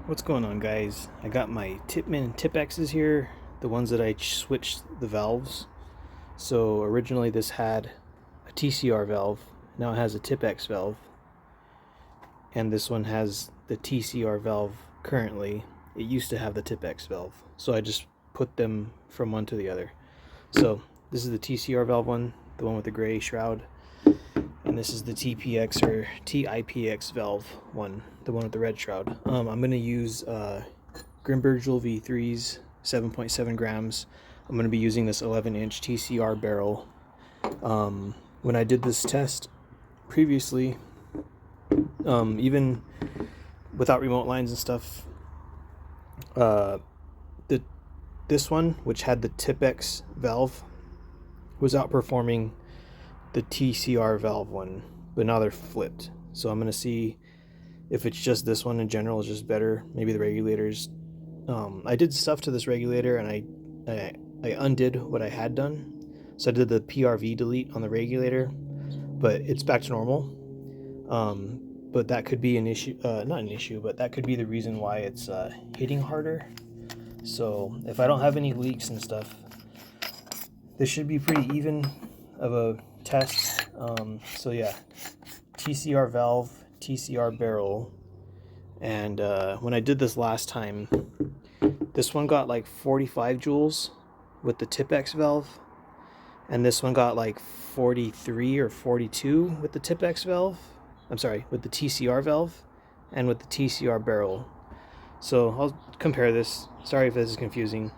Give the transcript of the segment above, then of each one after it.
What's going on, guys? I got my Tippmann TiPXs here, the ones that I switched the valves. So originally this had a TCR valve, now it has a TPX valve, and this one has the TCR valve currently. It used to have the TPX valve, so I just put them from one to the other. So this is the TCR valve one, the one with the gray shroud, and this is the TPX or TIPX valve one, the one with the red shroud. I'm going to use Grimburg Jul V3's 7.7 grams. I'm going to be using this 11-inch TCR barrel. When I did this test previously, even without remote lines and stuff, this one, which had the TiPX valve, was outperforming the TCR valve one, but now they're flipped. So I'm going to see if it's just this one in general is just better. Maybe the regulators. I did stuff to this regulator and I undid what I had done. So I did the PRV delete on the regulator, but it's back to normal. But that could be an issue, not an issue, but that could be the reason why it's hitting harder. So if I don't have any leaks and stuff, this should be pretty even of a test. So yeah, TCR valve, TCR barrel, and when I did this last time, this one got like 45 joules with the TPX valve, and this one got like 43 or 42 with the TPX valve. I'm sorry, with the TCR valve and with the TCR barrel. So I'll compare this. Sorry if this is confusing.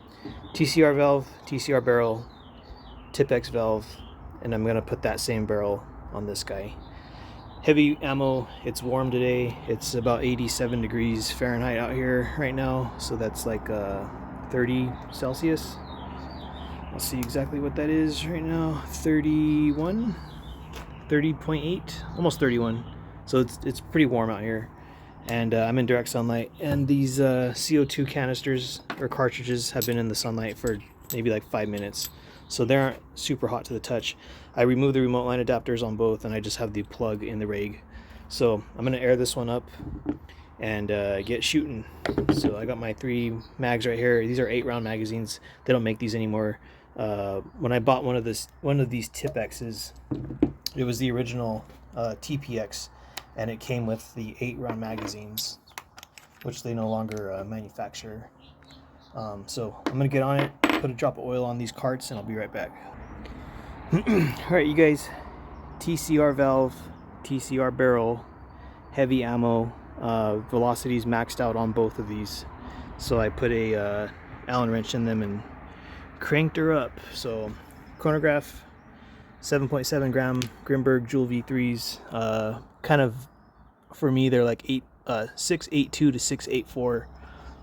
TCR valve, TCR barrel, TPX valve, and I'm gonna put that same barrel on this guy. Heavy ammo. It's warm today. It's about 87 degrees Fahrenheit out here right now, so that's like 30 Celsius. I'll see exactly what that is right now. 30.8, almost 31. So it's pretty warm out here, and I'm in direct sunlight. And these CO2 canisters or cartridges have been in the sunlight for maybe like 5 minutes. So they aren't super hot to the touch. I removed the remote line adapters on both, and I just have the plug in the reg. So I'm gonna air this one up and get shooting. So I got my 3 mags right here. These are 8-round magazines. They don't make these anymore. When I bought one of these TiPXs, it was the original TPX, and it came with the 8-round magazines, which they no longer manufacture. So I'm gonna get on it, put a drop of oil on these carts, and I'll be right back. Alright, you guys, TCR valve, TCR barrel, heavy ammo, velocities maxed out on both of these. So I put a Allen wrench in them and cranked her up. So chronograph, 7.7 gram Grimburg Jul V3s. Kind of, for me, they're like 682 to 684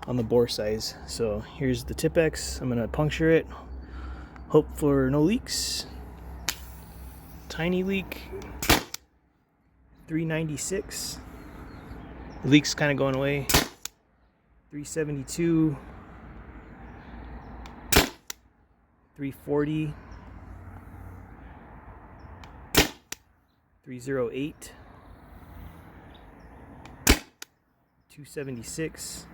on the bore size. So here's the TiPX. I'm gonna puncture it, hope for no leaks. Tiny leak, 396. The leak's kind of going away. 372, 340, 308, 276,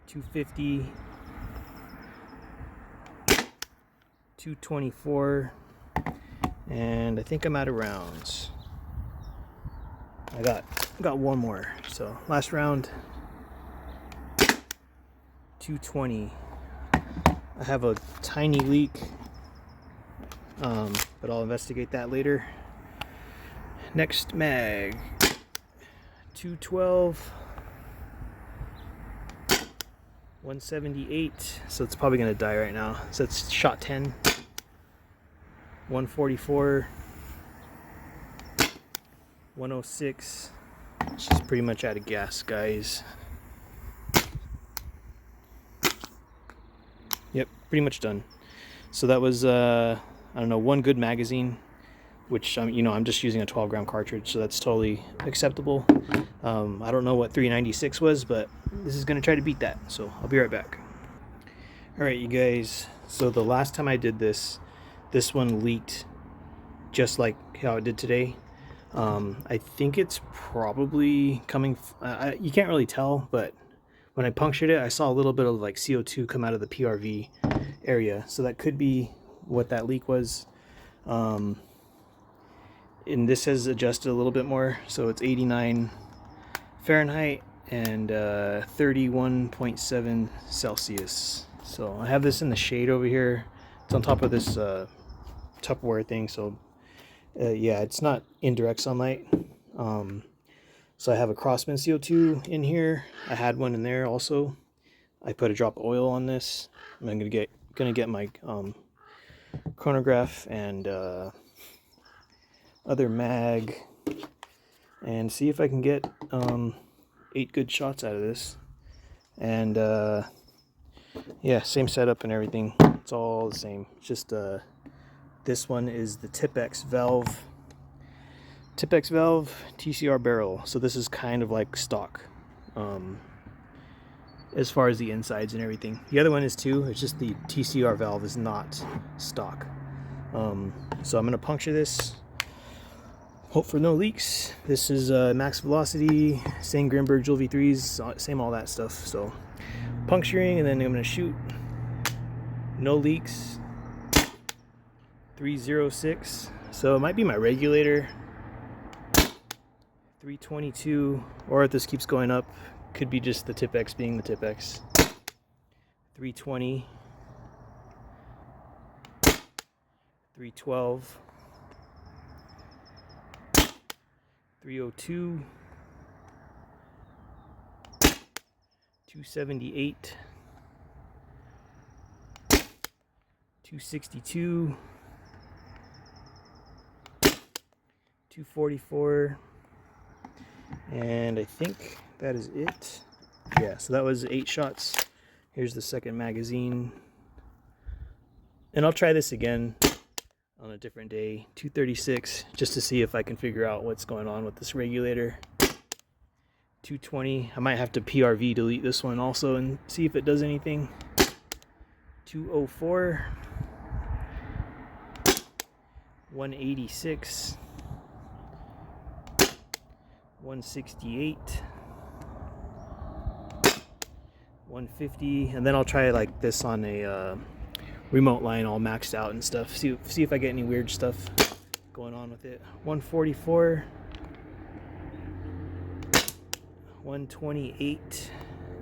250, 224, and I think I'm out of rounds. I got one more. So last round, 220. I have a tiny leak, but I'll investigate that later. Next mag, 212, 178, so it's probably gonna die right now. So it's shot 10. 144, 106. She's pretty much out of gas, guys. Yep, pretty much done. So that was I don't know, one good magazine, which I'm just using a 12-gram cartridge, so that's totally acceptable. I don't know what 396 was, but this is gonna try to beat that. So I'll be right back. All right, you guys. So the last time I did this one leaked just like how it did today. I think it's probably coming, you can't really tell, but when I punctured it, I saw a little bit of like CO2 come out of the PRV area. So that could be what that leak was. And this has adjusted a little bit more. So it's 89 Fahrenheit and 31.7 Celsius. So I have this in the shade over here. It's on top of this Tupperware thing. So yeah, it's not in direct sunlight. So I have a Crossman CO2 in here. I had one in there also. I put a drop of oil on this. I'm gonna get my chronograph and other mag and see if I can get 8 good shots out of this. And yeah, same setup and everything. It's all the same. It's just this one is the TiPX valve. TiPX valve, TCR barrel. So this is kind of like stock as far as the insides and everything. The other one is too. It's just the TCR valve is not stock. So I'm gonna puncture this. Hope for no leaks. This is max velocity, same Grimburg Jul V3s, same all that stuff. So puncturing, and then I'm gonna shoot. No leaks. 306. So it might be my regulator. 322, or if this keeps going up, could be just the TiPX being the TiPX. 320. 312. 302. 278. 262. 244. And I think that is it. Yeah, so that was 8 shots. Here's the second magazine. And I'll try this again on a different day, 236, just to see if I can figure out what's going on with this regulator. 220, I might have to PRV delete this one also and see if it does anything. 204. 186. 168, 150, and then I'll try like this on a remote line all maxed out and stuff. See if I get any weird stuff going on with it. 144, 128,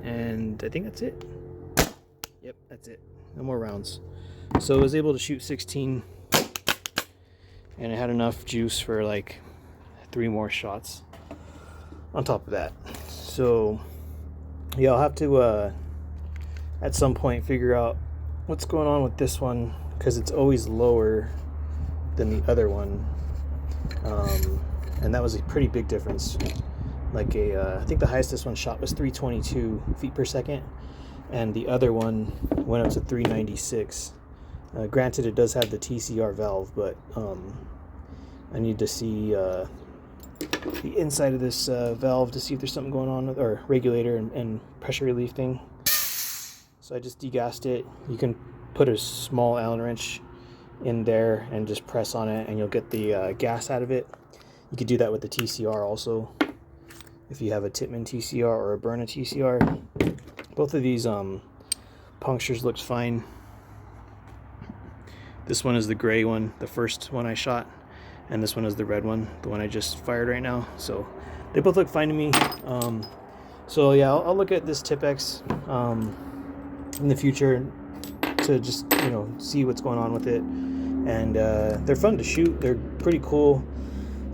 and I think that's it. Yep, that's it. No more rounds. So I was able to shoot 16, and I had enough juice for like 3 more shots on top of that. So yeah, I'll have to at some point figure out what's going on with this one, because it's always lower than the other one, and that was a pretty big difference. Like I think the highest this one shot was 322 feet per second, and the other one went up to 396. Granted, it does have the TCR valve, but I need to see the inside of this valve to see if there's something going on with, or regulator and pressure relief thing. So I just degassed it. You can put a small Allen wrench in there and just press on it, and you'll get the gas out of it. You could do that with the TCR also, if you have a Tippmann TCR or a Berna TCR. Both of these punctures looks fine. This one is the gray one, the first one I shot, and this one is the red one, the one I just fired right now. So they both look fine to me. So yeah, I'll look at this TiPX in the future to just, you know, see what's going on with it. And they're fun to shoot. They're pretty cool.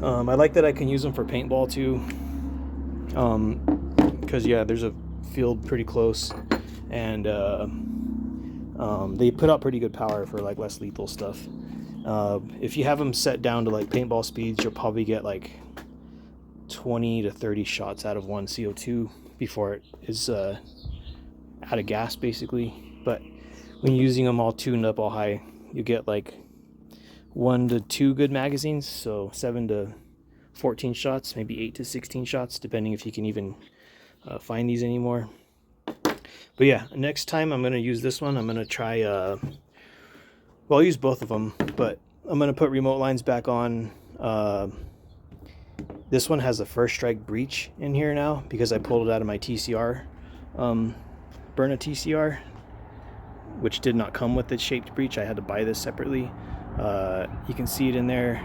I like that I can use them for paintball too, because yeah, there's a field pretty close, and they put out pretty good power for like less lethal stuff. If you have them set down to like paintball speeds, you'll probably get like 20 to 30 shots out of one CO2 before it is out of gas basically. But when you're using them all tuned up all high, you get like 1 to 2 good magazines, so 7 to 14 shots, maybe 8 to 16 shots, depending if you can even find these anymore. But yeah, next time I'm going to use this one. I'm going to try, well, I'll use both of them, but I'm going to put remote lines back on This one has a first strike breach in here now because I pulled it out of my TCR, Berna TCR, which did not come with the shaped breach. I had to buy this separately. You can see it in there.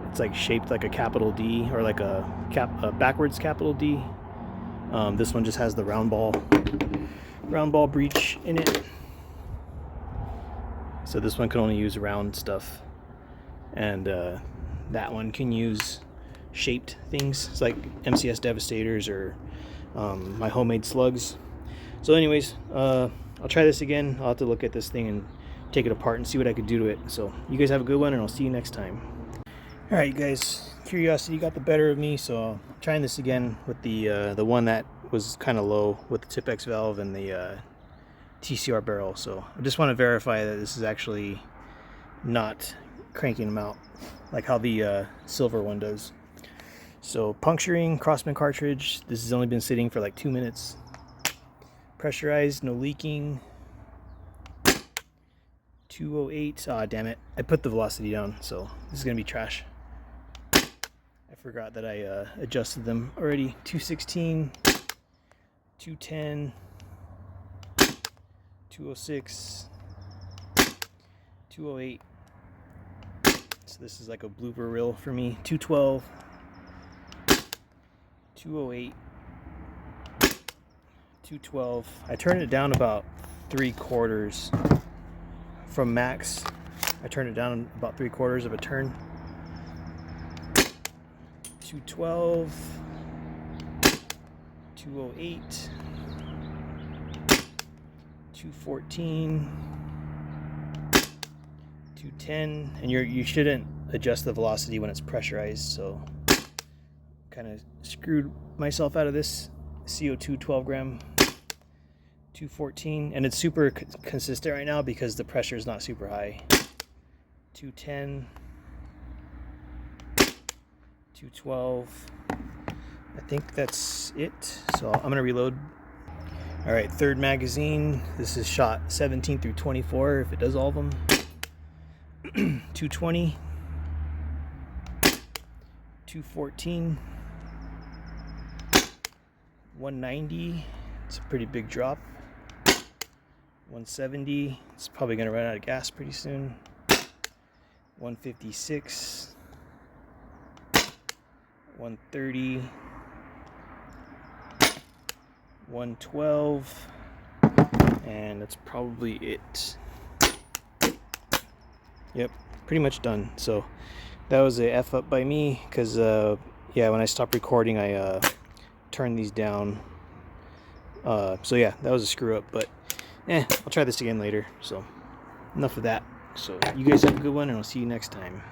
It's like shaped like a capital D, or like a backwards capital D. This one just has the round ball breach in it. So this one can only use round stuff, and that one can use shaped things. It's like MCS Devastators or my homemade slugs. So anyways, I'll try this again. I'll have to look at this thing and take it apart and see what I could do to it. So you guys have a good one, and I'll see you next time. All right, you guys, curiosity got the better of me, so I'm trying this again with the one that was kind of low with the TiPX valve and the TCR barrel. So I just want to verify that this is actually not cranking them out like how the silver one does. So puncturing Crossman cartridge. This has only been sitting for like 2 minutes. Pressurized, no leaking. 208. Ah, damn it. I put the velocity down, so this is going to be trash. I forgot that I adjusted them already. 216, 210, 206, 208. So this is like a blooper reel for me. 212, 208, 212. I turned it down about 3/4 from max. I turned it down about 3/4 of a turn. 212, 208, 214, 210, and you shouldn't adjust the velocity when it's pressurized, so kind of screwed myself out of this. CO2 12 gram. 214, and it's super consistent right now because the pressure is not super high. 210, 212. I think that's it, so I'm gonna reload. All right, third magazine. This is shot 17 through 24 if it does all of them. 220, 214, 190. It's a pretty big drop. 170. It's probably going to run out of gas pretty soon. 156. 130. 112. And that's probably it. Yep, pretty much done. So that was a F up by me because yeah, when I stopped recording I turned these down. So yeah, that was a screw up, but I'll try this again later. So enough of that. So you guys have a good one, and I'll see you next time.